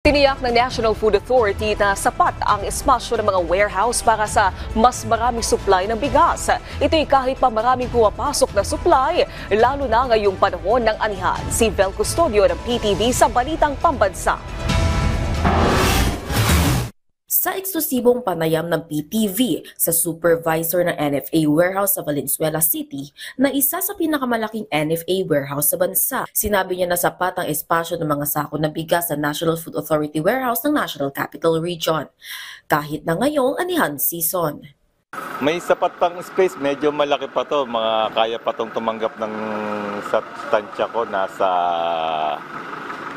Tiniyak ng National Food Authority na sapat ang espasyo ng mga warehouse para sa mas maraming supply ng bigas. Ito'y kahit pa maraming pumapasok na supply, lalo na ngayong panahon ng anihan. Si Vel Custodio ng PTV sa Balitang Pambansa. Sa eksklusibong panayam ng PTV sa supervisor ng NFA warehouse sa Valenzuela City na isa sa pinakamalaking NFA warehouse sa bansa, sinabi niya na sapat ang espasyo ng mga sako ng bigas sa National Food Authority warehouse ng National Capital Region, kahit na ngayong anihan season. May sapat pang space, medyo malaki pa to, mga kaya pa tong tumanggap ng sa tansya ko, nasa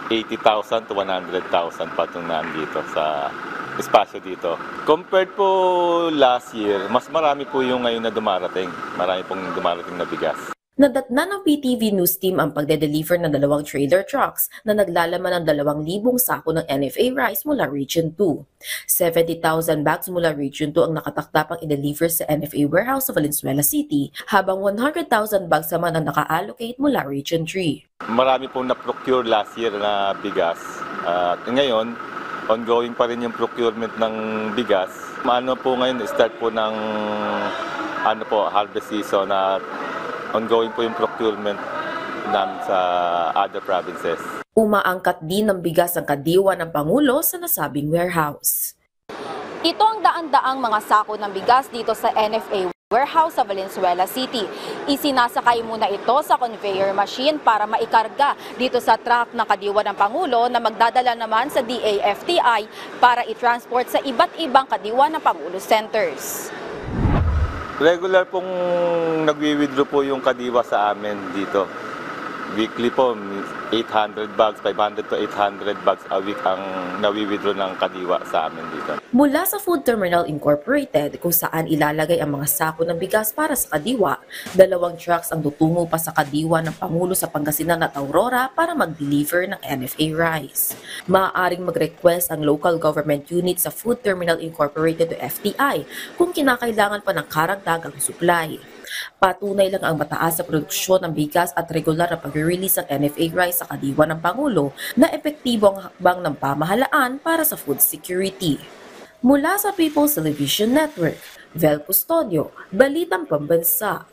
80,000 to 100,000 pa itong nandito sa espasyo dito. Compared po last year, mas marami po yung ngayon na dumarating. Marami pong dumarating na bigas. Nadatnan ng PTV News Team ang pagde-deliver ng 2 trailer trucks na naglalaman ng 2,000 sako ng NFA rice mula Region 2. 70,000 bags mula Region 2 ang nakatakdapang i-deliver sa NFA warehouse sa Valenzuela City, habang 100,000 bags naman ang naka-allocate mula Region 3. Marami pong na-procure last year na bigas. At ngayon, ongoing pa rin yung procurement ng bigas. Ano po ngayon, start po ng harvest season at ongoing po yung procurement namin sa other provinces. Umaangkat din ng bigas ang kadiwa ng Pangulo sa nasabing warehouse. Ito ang daan-daang mga sako ng bigas dito sa NFA warehouse sa Valenzuela City. Isinasakay muna ito sa conveyor machine para maikarga dito sa truck ng kadiwa ng Pangulo na magdadala naman sa DAFTI para i-transport sa iba't ibang kadiwa ng Pangulo centers. Regular pong nagwi-withdraw po yung kadiwa sa amin dito. Weekly po, 800 bags, 500 to 800 bags a week ang nawi-withdraw ng kadiwa sa amin dito. Mula sa Food Terminal Incorporated, kung saan ilalagay ang mga sako ng bigas para sa kadiwa, 2 trucks ang tutungo pa sa kadiwa ng Pangulo sa Pangasinan at Aurora para mag-deliver ng NFA rice. Maaaring mag-request ang local government unit sa Food Terminal Incorporated o FTI kung kinakailangan pa ng karagdagang supply. Patunay lang ang mataas sa produksyon ng bigas at regular na pag-release ng NFA rice sa kadiwa ng Pangulo na epektibo ang hakbang ng pamahalaan para sa food security. Mula sa People's Television Network, Vel Custodio, Balitang Pambansa.